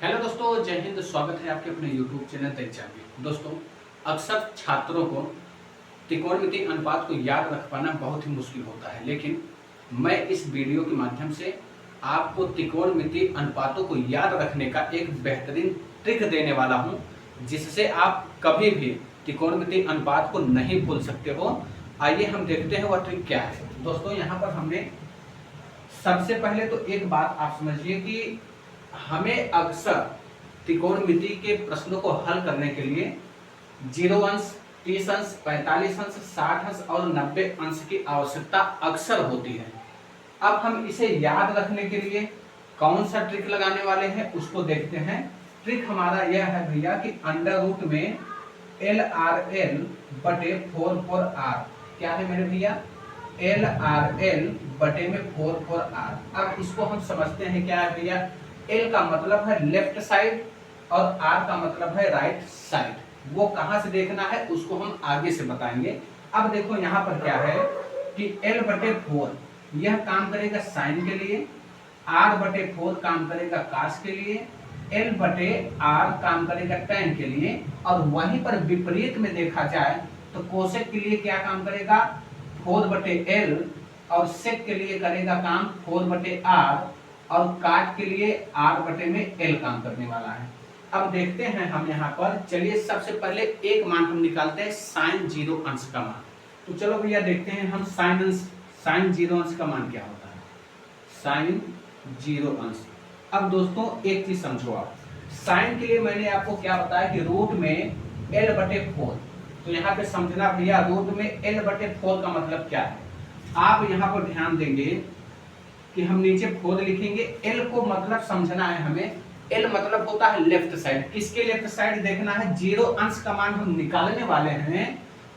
Hello दोस्तों, जय हिंद। स्वागत है आपके अपने YouTube चैनल तरीचा में। दोस्तों, अक्सर छात्रों को त्रिकोणमितीय अनुपात को याद रख पाना बहुत ही मुश्किल होता है, लेकिन मैं इस वीडियो के माध्यम से आपको त्रिकोणमितीय अनुपातों को याद रखने का एक बेहतरीन ट्रिक देने वाला हूं, जिससे आप कभी भी त्रिकोणमितीय अनुपात को नहीं भूल सकते हो। आइए हम देखते हैं वह ट्रिक क्या है। दोस्तों, यहाँ पर हमने सबसे पहले तो एक बात आप समझिए कि हमें अक्सर त्रिकोणमिति के प्रश्नों को हल करने के लिए 0 अंश, 30 अंश, 45 अंश, 60 अंश और 90 अंश की आवश्यकता अक्सर होती है। अब हम इसे याद रखने के लिए कौन सा ट्रिक लगाने वाले हैं उसको देखते हैं। ट्रिक हमारा यह है भैया कि अंडर रूट में LRL बटे 4/4R। क्या है मेरे भैया? LRL बटे में 4/4R। अब इसको हम समझते हैं क्या है भैया। L का मतलब है लेफ्ट साइड और R का मतलब है राइट साइड। वो कहां से देखना है उसको हम आगे से बताएंगे। अब देखो यहाँ पर क्या है कि L बटे 4 यह काम करेगा साइन के लिए, R बटे 4 काम करेगा कास के लिए, L बटे R काम करेगा tan के लिए, और वहीं पर विपरीत में देखा जाए तो कोसेक के लिए क्या काम करेगा 4 बटे L, और सेक के लिए करेगा काम 4 बटे R, और काट के लिए R बटे में L काम करने वाला है। अब देखते हैं हम यहाँ पर। चलिए सबसे पहले एक मान हम निकालते हैं साइन 0 अंश का मान। तो चलो भैया देखते हैं हम साइन 0 अंश का मान क्या होता है। साइन 0 अंश। अब दोस्तों एक चीज समझो आप, साइन के लिए मैंने आपको क्या बताया कि रूट में L बटे 4। तो यहाँ पे समझना भैया, रूट में L बटे 4 का मतलब क्या है। आप यहाँ पर ध्यान देंगे कि हम नीचे 4 लिखेंगे। L को मतलब समझना है हमें। L मतलब होता है लेफ्ट साइड। किसके लेफ्ट साइड देखना है? 0 अंश का मान हम निकालने वाले हैं।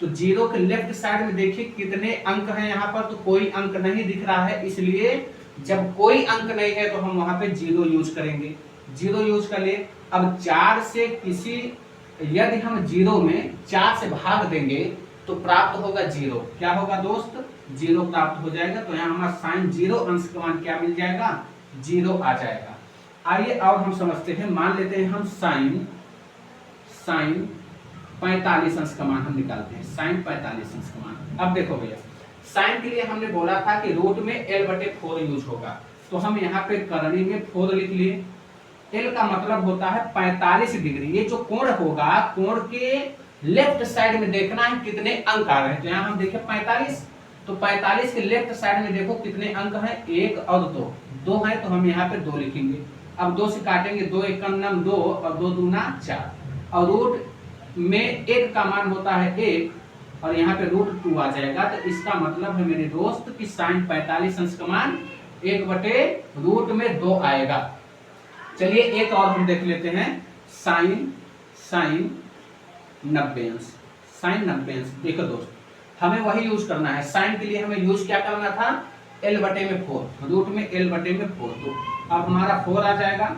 तो 0 के लेफ्ट साइड में देखिए कितने अंक हैं यहाँ पर। तो कोई अंक नहीं दिख रहा है, इसलिए जब कोई अंक नहीं है तो हम वहां पे 0 यूज करेंगे। 0 यूज कर लिए। अब 4 से यदि हम 0 में 4 से भाग देंगे तो प्राप्त होगा 0। क्या होगा दोस्त? 0 प्राप्त हो जाएगा। तो यहाँ हमारा साइन 0 अंश का मान क्या मिल जाएगा? 0 आ जाएगा। आइए अब हम समझते हैं। मान लेते हैं हम साइन 45 अंश का मान हम निकालते हैं। साइन 45 अंश का मान। अब देखो भैया, साइन के लिए हमने बोला था कि रूट में L बटे 4 यूज होगा। तो हम यहाँ पे करनी में 4 लिख लिए। L का मतलब होता है 45 डिग्री। ये जो कोण होगा, कोण के लेफ्ट साइड में देखना है कितने अंक आ रहे हैं। तो यहाँ हम देखें 45, तो 45 के लेफ्ट साइड में देखो कितने अंक हैं, 1 और 2 है। तो हम यहाँ पे 2 लिखेंगे। अब 2 से काटेंगे, 2 1 2 और 2 दूना 4, और रूट में 1 का मान होता है 1, और यहाँ पे रूट 2 आ जाएगा। तो इसका मतलब है मेरे दोस्त कि साइन 45 अंश का मान 1 बटे रूट में 2 आएगा। चलिए एक और हम देख लेते हैं। साइन 90 अंश। साइन 90 अंश देखो दोस्त, हमें वही यूज करना है। साइन के लिए हमें यूज क्या करना था? L बटे में 4, रूट में L बटे में 4। तो अब हमारा 4 आ जाएगा।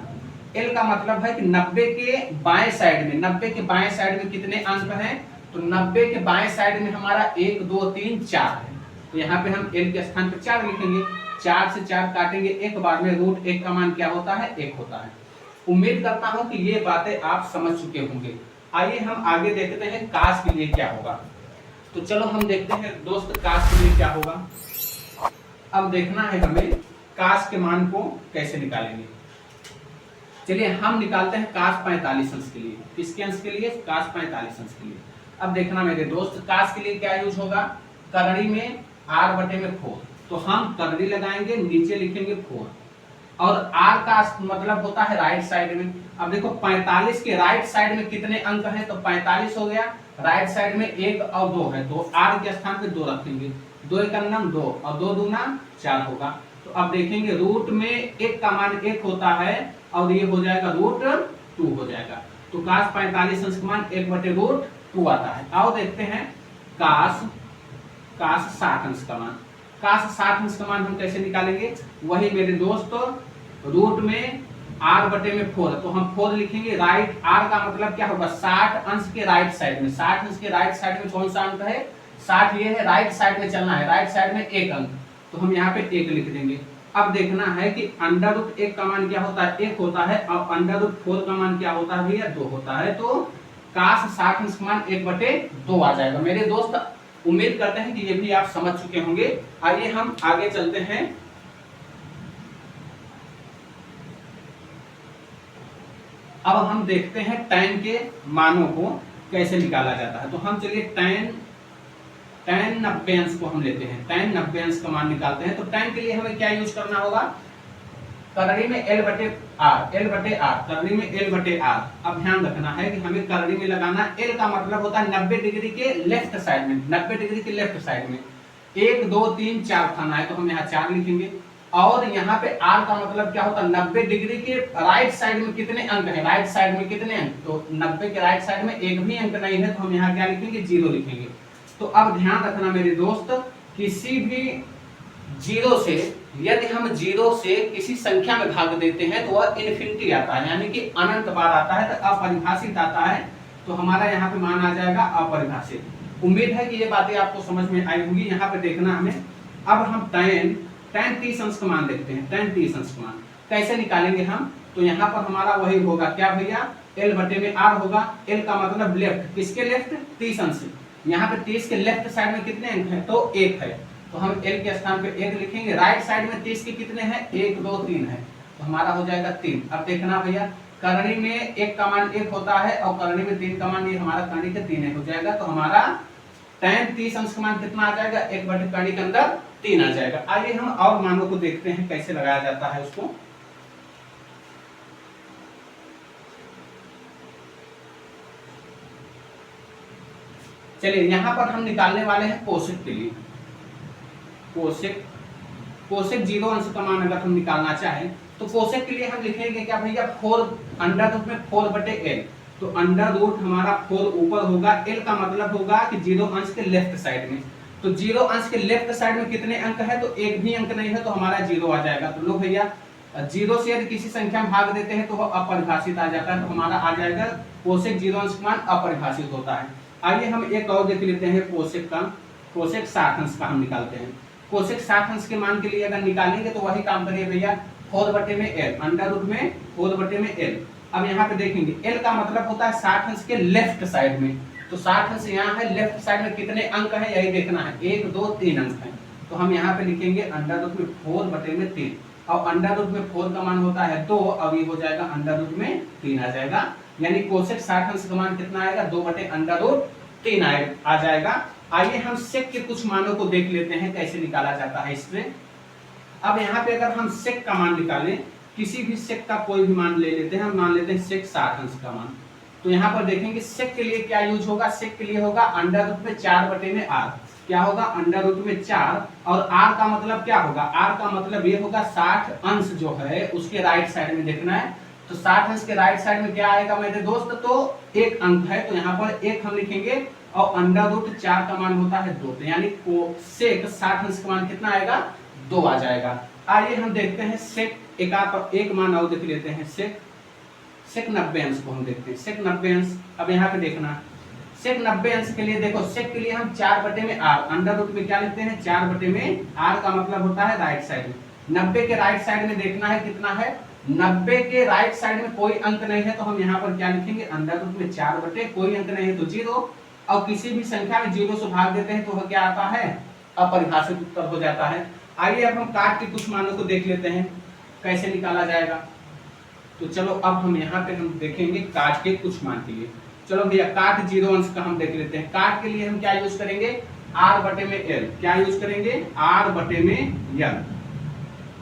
L का मतलब है कि 90 के बाएं साइड में, 90 के बाएं साइड में कितने अंक हैं? तो 90 के बाएं साइड में हमारा 1 2 3 4 है। तो यहाँ पे हम L के स्थान पर 4 लिखेंगे। 4 से 4 काटेंगे एक बार में। रूट 1 का मान क्या होता है? 1 होता है। उम्मीद करता हूं कि ये बातें आप समझ चुके होंगे। आइए हम आगे देखते हैं काश के लिए क्या होगा। तो चलो हम देखते हैं दोस्त काश के लिए क्या होगा। अब देखना है हमें काश के मान को कैसे निकालेंगे। चलिए हम निकालते हैं काश 45 अंश के लिए। किसके अंश के लिए? काश 45 अंश के लिए। अब देखना मेरे दोस्त, काश के लिए क्या यूज होगा? करड़ी में R बटे में 4। तो हम करड़ी लगाएंगे, नीचे लिखेंगे 4, और R का मतलब होता है राइट साइड में। अब देखो 45 के राइट साइड में कितने अंक हैं? तो 45 हो गया। राइट साइड में 1 और 2 है, तो R के स्थान पे 2 रखेंगे। 2 1 2 और 2 दूना 4 होगा। तो अब देखेंगे रूट में 1 का मान 1 होता है, और ये हो जाएगा रूट 2 हो जाएगा। तो काश 45 अंश का मान 1 बटे रूट 2 आता है। आओ देखते हैं काश 60 अंश का मान। काश 60 अंश का मान हम कैसे निकालेंगे? वही मेरे दोस्तों, रूट में R बटे में 4, तो हम 4 लिखेंगे। राइट R का मतलब क्या होगा? 60 अंश के राइट साइड में। 60 अंश के राइट साइड में कौन सा अंक है? 60 ये है। राइट साइड में चलना है, राइट साइड में 1 अंक, तो हम यहाँ पे 1 लिख देंगे। अब देखना है कि अंडर रूट 1 का मान क्या होता है, 1 होता है, और अंडर रूट 4 का मान क्या होता है भैया, 2 होता है। तो काश 60 अंश का मान 1/2 आ जाएगा। मेरे दोस्त उम्मीद करते हैं कि ये भी आप समझ चुके होंगे। आइए हम आगे चलते हैं। अब हम देखते हैं tan के मानों को कैसे निकाला जाता है। तो हम चलिए tan 90 अंश को हम लेते हैं, tan 90 अंश का मान निकालते हैं। तो tan के लिए हमें क्या यूज करना होगा, करड़ी में L/R, करड़ी में L/R। अब ध्यान रखना है कि हमें करड़ी में लगाना, L का मतलब होता है 90 डिग्री के लेफ्ट साइड में, 90 डिग्री के लेफ्ट साइड में 1 2 3 4 खाना है, तो हम यहाँ 4 लिखेंगे। और यहाँ पे R का मतलब क्या होता है, 90 डिग्री के राइट साइड में कितने अंक है, राइट साइड में कितने अंक, तो 90 के राइट साइड में एक भी अंक नहीं है, तो हम यहाँ क्या लिखेंगे, 0 लिखेंगे। तो अब ध्यान रखना मेरे दोस्त, किसी भी 0 से यदि हम 0 से किसी संख्या में भाग देते हैं तो वह इन्फिनिटी आता है, यानी कि अनंत बार आता है, तो अपरिभाषित आता है। तो हमारा यहाँ पे मान आ जाएगा अपरिभाषित। उम्मीद है कि ये बातें आपको समझ में आई होंगी। यहाँ पे देखना हमें, अब हम tan 30 अंश का मान देखते हैं। tan 30 अंश का मान कैसे निकालेंगे हम, तो यहाँ पर हमारा वही होगा क्या भैया, L/R होगा। L का मतलब लेफ्ट, किसके लेफ्ट, 30 अंश। यहाँ पे 30 के लेफ्ट साइड में कितने अंक हैं, तो 1 है, तो हम L के स्थान पे 1 लिखेंगे। राइट साइड में 30 के कितने हैं, 1 2 3 है, तो हमारा हो जाएगा 3। अब देखना भैया, करणी में 1 का मान 1 होता है और करणी में 3 का मान, ये हमारा करणी के 3 हो जाएगा। तो हमारा tan 30 अंश का मान कितना आ जाएगा, 1/3 करणी के अंदर 3 आ जाएगा। आइए हम और मानों को देखते हैं कैसे लगाया जाता है उसको। चलिए यहाँ पर हम निकालने वाले हैं कोसेक के लिए। कोसेक 0 अंश का मान अगर हम निकालना चाहें तो कोसेक के लिए हम लिखेंगे क्या भैया, 4 अंडर रूट में 4/L। तो अंडर रूट हमारा 4 ऊपर होगा, L का मतलब होगा कि 0 अंश के लेफ्ट साइड में। तो 0 अंश के लेफ्ट साइड में कितने अंक है, तो एक भी अंक नहीं है, तो हमारा 0 आ जाएगा। तो लो भैया, 0 से यदि किसी संख्या में भाग देते हैं तो वह अपरिभाषित आ जाता है, तो हमारा आ जाएगा कोसेक 0 अंश का मान अपरिभाषित होता है। आइए हम एक और देख लेते हैं कोसेक का। कोसेक 60 अंश का हम निकालते हैं। कोसेक 60 अंश के मान के लिए अगर निकालेंगे तो वही काम करिए भैया, 4/L, अंडर रूट में 4/L। अब यहाँ पे देखेंगे L का मतलब होता है 60 अंश के लेफ्ट साइड में, तो 60 अंश यहाँ है, लेफ्ट साइड में कितने अंक है यही देखना है, 1 2 3 अंक है। तो हम यहाँ पे लिखेंगे अंडर रूट में 4/3, और अंडर रूट में 4 का मान होता है 2, अब ये हो जाएगा अंडर रूट में 3 आ जाएगा। यानी कोसेक 60 अंश का मान कितना आएगा, 2/√3 आ जाएगा। आइए हम सेक के कुछ मानों को देख लेते हैं कैसे निकाला जाता है इससे। अब यहाँ पे अगर हम सेक का मान निकालें, किसी भी सेक का कोई भी मान ले लेते हैं, हम मान लेते हैं सेक 60 अंश का मान। तो यहाँ पर देखेंगे सेक के लिए क्या यूज होगा, सेक के लिए होगा अंडर रूट में 4/R। क्या होगा, अंडर रूट में 4, और R का मतलब क्या होगा, R का मतलब ये होगा 60 अंश जो है उसके राइट साइड में देखना है। तो 60 अंश के राइट साइड में क्या आएगा मेरे दोस्त, तो 1 अंक है, तो यहाँ पर 1 हम लिखेंगे, और अंडर रूट 4 का मान होता है 2, तो यानी सेक 60 अंश का मान कितना आएगा, 2 आ जाएगा। आइए हम देखते हैं सेक एक मान और देख लेते हैं, सेक 90 अंश को हम देखते हैं। सेक 90 अंश, अब यहाँ पे देखना, सेक 90 अंश के लिए देखो, सेक के लिए हम 4/R, अंडर रूट में क्या लिखते हैं, 4/R का मतलब होता है राइट साइड में। 90 के राइट साइड में देखना है कितना है, 90 के राइट साइड में कोई अंक नहीं है, तो हम यहाँ पर क्या लिखेंगे, अंडर रूट में 4/, कोई अंक नहीं है तो 0, और किसी भी संख्या में 0 से भाग देते हैं तो वह क्या आता है, अपरिभाषित उत्तर हो जाता है। आइए अब हम काट के कुछ मानों को देख लेते हैं कैसे निकाला जाएगा। तो चलो अब हम यहाँ पे हम देखेंगे काट के कुछ मान के लिए। चलो भैया काट 0 अंश का हम देख लेते हैं। काट के लिए हम क्या यूज करेंगे, R/L। क्या यूज करेंगे, R/L।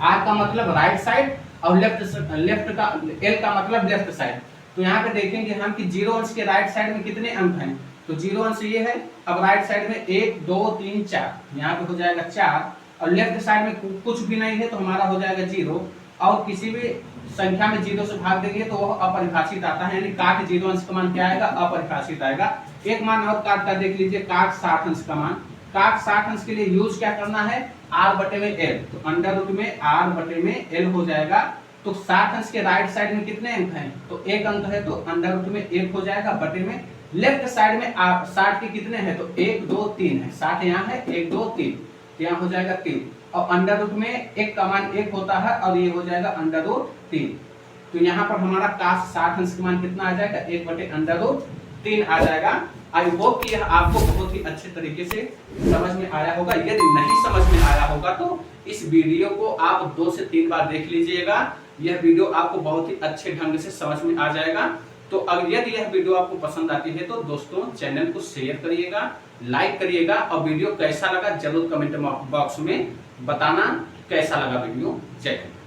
R का मतलब राइट साइड और लेफ्ट का, L का मतलब लेफ्ट साइड। तो यहाँ पे देखेंगे हम कि 0 अंश के राइट साइड में कितने अंक हैं, तो 0 अंश ये है, अब राइट साइड में 1 2 3 4, यहाँ पे हो जाएगा 4, और लेफ्ट साइड में कुछ भी नहीं है तो हमारा हो जाएगा 0, और किसी भी संख्या में 0 से भाग देंगे तो वह अपरिभाषित आता है, यानी काट 0 अंश का मान क्या आएगा, अपरिभाषित आएगा। एक मान और काट का देख लीजिए, काट 60 अंश का मान। काट 60 अंश के लिए यूज क्या करना है, R/L, तो अंडर रूट में R/L हो जाएगा। तो 60 अंश के राइट साइड में कितने अंक हैं, तो 1 अंक है, तो अंडर रूट में 1 हो जाएगा, बटे में लेफ्ट साइड में 60 के कितने हैं, तो 1 2 3 है, 60 यहाँ है, 1 2 3, यहाँ हो जाएगा 3, और अंडर रूट में एक का मान 1 होता है और ये हो जाएगा अंडर रूट 3। तो यहाँ पर हमारा cos 60 अंश का मान कितना आ जाएगा, 1/√3 आ जाएगा। आई होप कि यह आपको बहुत ही अच्छे तरीके से समझ में आया होगा। यदि नहीं समझ में आया होगा तो इस वीडियो को आप 2 से 3 बार देख लीजिएगा। यह वीडियो आपको बहुत ही अच्छे ढंग से समझ में आ जाएगा। तो अगर यदि यह वीडियो आपको पसंद आती है तो दोस्तों चैनल को शेयर करिएगा, लाइक करिएगा और वीडियो कैसा लगा जरूर कमेंट बॉक्स में बताना कैसा लगा वीडियो। जय हिंद।